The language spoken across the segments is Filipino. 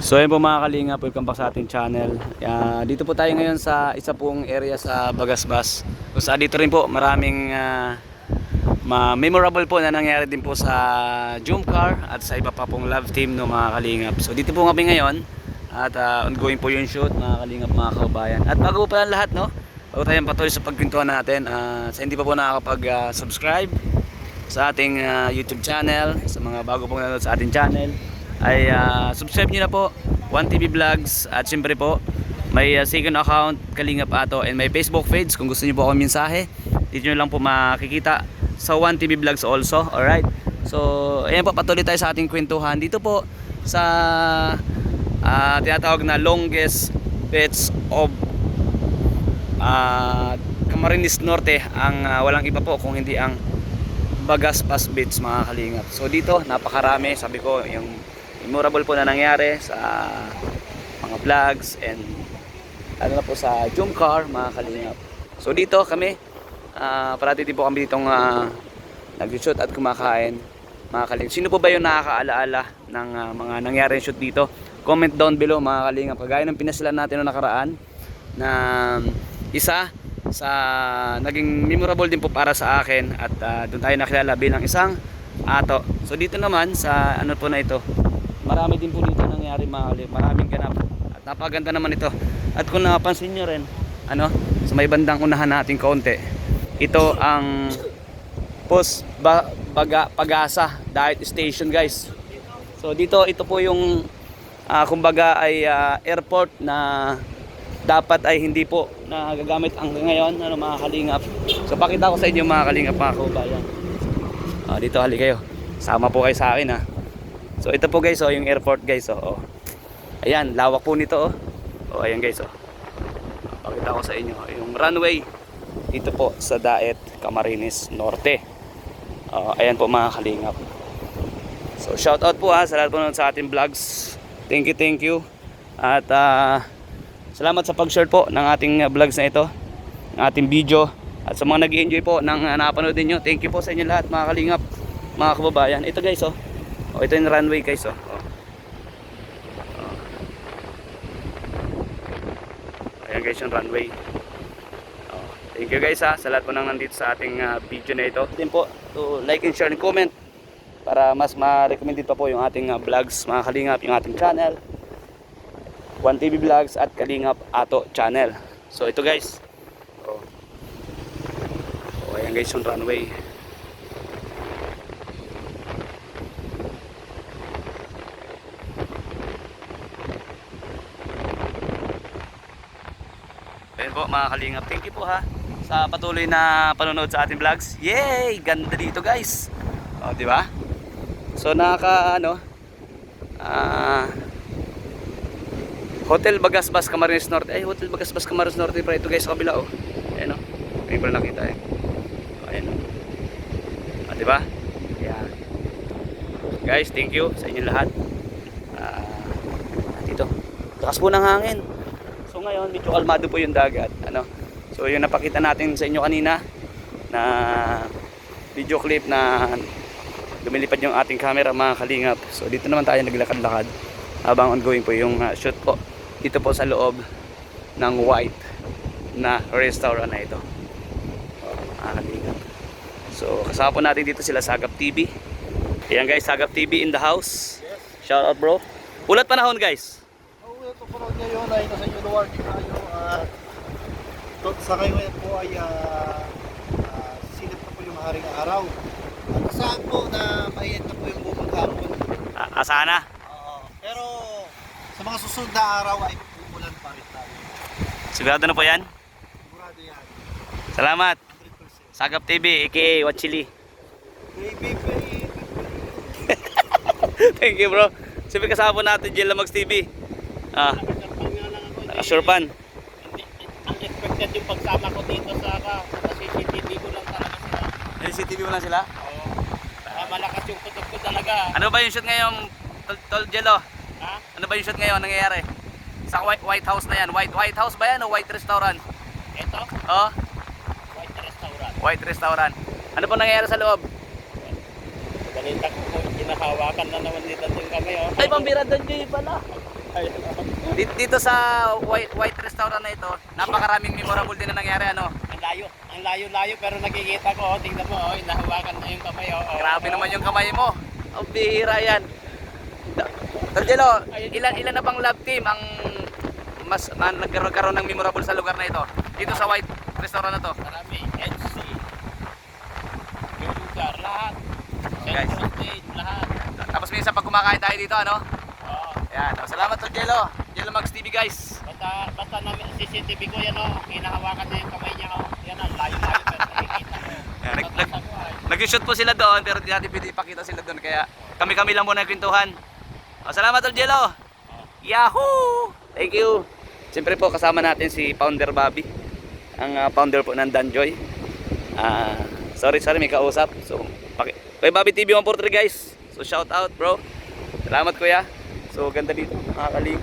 So ayun po mga kalingap, welcome back sa ating channel. Dito po tayo ngayon sa isa pong area sa Bagasbas. So dito rin po maraming memorable po na nangyari din po sa Jumcar at sa iba pa pong love team no mga kalingap. So dito po kami ngayon at ongoing po yung shoot mga kalingap, mga kababayan. At bago pa lang lahat no, bago tayong patuloy sa pagkwentuhan natin, sa hindi pa po nakakapag-subscribe sa ating YouTube channel, sa mga bago pong nanonood sa ating channel, ay subscribe nyo na po 1TV Vlogs. At syempre po may second account Kalingap Ato, and may Facebook page kung gusto nyo po akong mensahe dito nyo lang po makikita sa 1TV Vlogs also. Alright, so ayan po, patuloy tayo sa ating kwentuhan dito po sa tinatawag na longest beach of Camarines Norte. Ang walang iba po kung hindi ang Bagasbas Beach mga kalingap. So dito napakarami, sabi ko, yung memorable po na nangyari sa mga vlogs and ano na po sa Jumcar mga kalingap. So dito kami parati din po kami ditong nag-shoot at kumakain mga kalingap. Sino po ba yung nakakaalaala ng mga nangyari shoot dito? Comment down below mga kalingap. Kagaya ng pinaslan natin noong nakaraan na isa sa naging memorable din po para sa akin, at doon tayo nakilala bilang isang ato. So dito naman sa ano po na ito, marami din po dito nangyari mga kalingap, maraming ganap at napaganda naman ito. At kung napansin nyo rin ano, sa may bandang unahan natin kaunti, ito ang Pag-asa Diet Station guys. So dito, ito po yung kumbaga ay airport na dapat ay hindi po nagagamit hanggang ngayon ano mga kalingap. So pakita ko sa inyo mga kalingap, mga kababayan. Dito hali kayo, sama po kayo sa akin ha. So ito po guys, yung airport guys. Ayan, lawak po nito ayan guys. Pakita ko sa inyo yung runway dito po sa Daet Camarines Norte. Ayan po mga kalingap. So shout out po sa lahat po sa ating vlogs. Thank you. At salamat sa pag-share po ng ating vlogs na ito, ng ating video. At sa mga nag-enjoy po ng napanood niyo, thank you po sa inyo lahat mga kalingap, mga kababayan. Ito guys ito yung runway guys ayan guys yung runway. Thank you guys sa lahat po nang nandito sa ating video na ito. Din po to like and share and comment para mas ma-recommended pa po yung ating vlogs mga kalingap, yung ating channel 1TV Vlogs at Kalingap Ato channel. So ito guys, ayan guys yung runway. Ayan po mga kalingap, thank you po sa patuloy na panonood sa ating vlogs. Yay! Ganda dito guys. Di ba? So Hotel Bagasbas Camarines Norte. Ay, Hotel Bagasbas Camarines Norte pa ito guys sa kabila Ayan may pala nakita ayan di ba? Yeah. Guys, thank you sa inyo lahat. Dito, lakas po ng hangin. So ngayon, medyo kalmado po yung dagat. So yung napakita natin sa inyo kanina na video clip na lumilipad yung ating camera mga kalingap. So dito naman tayo naglakad-lakad habang ongoing po yung shoot po dito po sa loob ng white na restaurant na ito mga kalingap. So kasama po natin dito sila Sagap TV. Ayan guys, Sagap TV in the house. Shout out bro. Ulat panahon guys. Ito po ngayon ay nasa New Warning tayo. Sa ngayon po ay silip na po yung haring araw. At saan po na mainit na po yung buong hapon. Asana? Pero sa mga susunod na araw ay umulan pa rin tayo. Sigurado na po yan? Sigurado yan. Salamat 100%. Sagap TV aka What Chili. Baby. Thank you bro. Siyempre kasama po natin Jella Mags TV. Nakasurpan. Ang expected yung pagsama ko dito sa CCTV ko lang talaga sila. CCTV mo lang sila? Oo. Malakas yung putok ko talaga. Ano ba yung shoot ngayon, Tol Jello? Ha? Ano ba yung shoot ngayon nangyayari? Sa White House na yan. White House ba yan o White Restaurant? Ito? Oo, White Restaurant. White Restaurant. Ano po nangyayari sa loob? Balita ko kung ginahawakan na naman nila yung kami. Ay, pambira doon Jay pala. Dito sa White Restaurant na ito, napakaraming memorable din na nangyari, ano? Ang layo-layo pero nakikita ko, tingnan mo, hinahawakan na yung kamay. Grabe naman yung kamay mo. Ang bihira yan. Tangelo, ilan na bang love team ang nagkaroon ng memorable sa lugar na ito? Dito sa White Restaurant na to. Marami, NC, yung lugar, lahat. Guys. Central State, lahat. Tapos minsan pag kumakain tayo dito, ano? Oo. Ayan, salamat Tangelo. Jello Max TV guys. Basta na CCTV ko yan, hinahawakan na yung kamay niya. Yan, ang layo-layo pero nakikita ko. Yan, Basta ko, Nag-shoot po sila doon pero di natin pwede ipakita sila doon kaya kami lang muna nagkwentuhan. Salamat Jello. Yahoo! Thank you. Siyempre po kasama natin si Founder Bobby. Ang founder po ng Danjoy. Sorry may kausap. So, kay Bobby TV 143 guys. So shout out bro. Salamat kuya. So ganda dito. Nakakaling.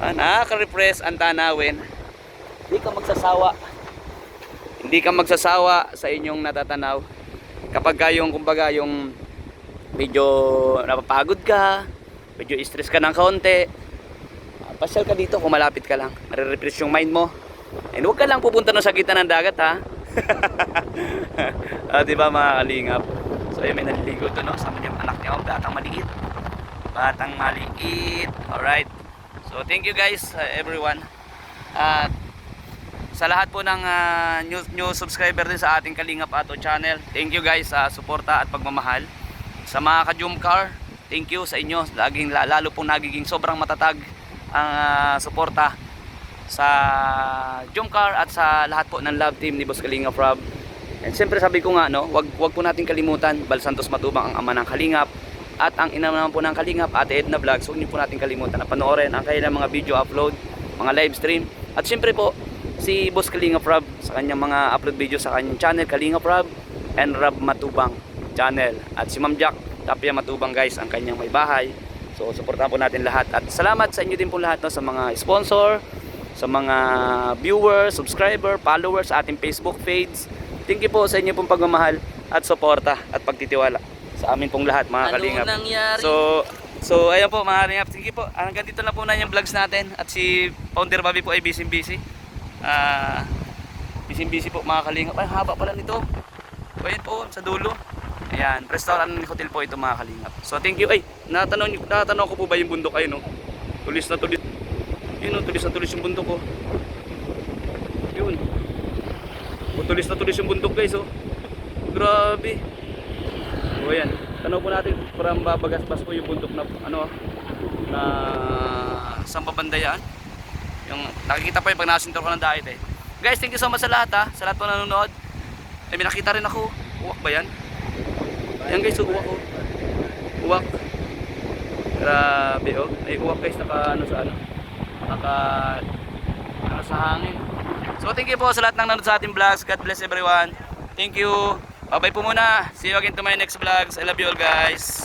Nakaka-refresh ang tanawin. Hindi ka magsasawa sa inyong natatanaw. Kapag yung kumbaga yung medyo napapagod ka, medyo stress ka ng kaunti, pasyal ka dito kung malapit ka lang. Nare-refresh yung mind mo. And huwag ka lang pupunta na sa gitna ng dagat ha. Diba mga kalingap? So yun, may naliligo doon, no? Sama niya yung anak niya, batang maliit. Alright. So thank you guys everyone. At sa lahat po ng new subscriber din sa ating Kalingap Ato channel, thank you guys sa suporta at pagmamahal. Sa mga ka-Jumcar, thank you sa inyo. Lalo pong nagiging sobrang matatag ang suporta sa Jumcar at sa lahat po ng love team ni Boss Kalingap Rob. And siyempre sabi ko nga, no, wag po natin kalimutan, Bal Santos Matubang ang ama ng Kalingap at ang ina naman po ng Kalingap, Ate Edna Vlogs. Huwag niyo po natin kalimutan na panoorin ang kanilang mga video upload, mga live stream. At siyempre po si Boss Kalingap Rob sa kanyang mga upload video sa kanyang channel Kalingap Rob and Rob Matubang channel. At si Ma'am Jack Tapia Matubang guys ang kanyang may bahay. So suportahan po natin lahat at salamat sa inyo din po lahat, no, sa mga sponsor, sa mga viewers, subscriber, followers sa ating Facebook page. Thank you po sa inyo pong pagmamahal at suporta at pagtitiwala sa amin pong lahat mga Kalingap. Nangyari? So ayan po mga Kalingap. Sige po, hanggang dito na po na yung vlogs natin at si Founder Bobby po ay busy. Busy po mga Kalingap. Ay haba pala nito. Ayan po sa dulo. Ayan, restaurant hotel po ito mga Kalingap. So thank you. Ay, natanong ko po ba yung bundok ay no? Tulis na tulis. Yun o, tulis na tulis yung bundok ko. Yun. O, tulis na tulis yung bundok guys oh. Grabe. O ayan, tanaw po natin parang babagasbas po yung bundok na ano na Sambabandayaan. Yung nakikita po yung pag nakasintor ko ng dahit eh. Guys, thank you so much sa lahat ha. Sa lahat po nanonood. Ay, may nakita rin ako. Uwak ba yan? Ayan guys, uwak oh. Uwak. Grabe oh. Ay uwak guys, naka sa hangin. So thank you po sa lahat ng nanonood sa ating vlogs. God bless everyone. Thank you. Bye bye po muna. See you again to my next vlogs. I love you all guys.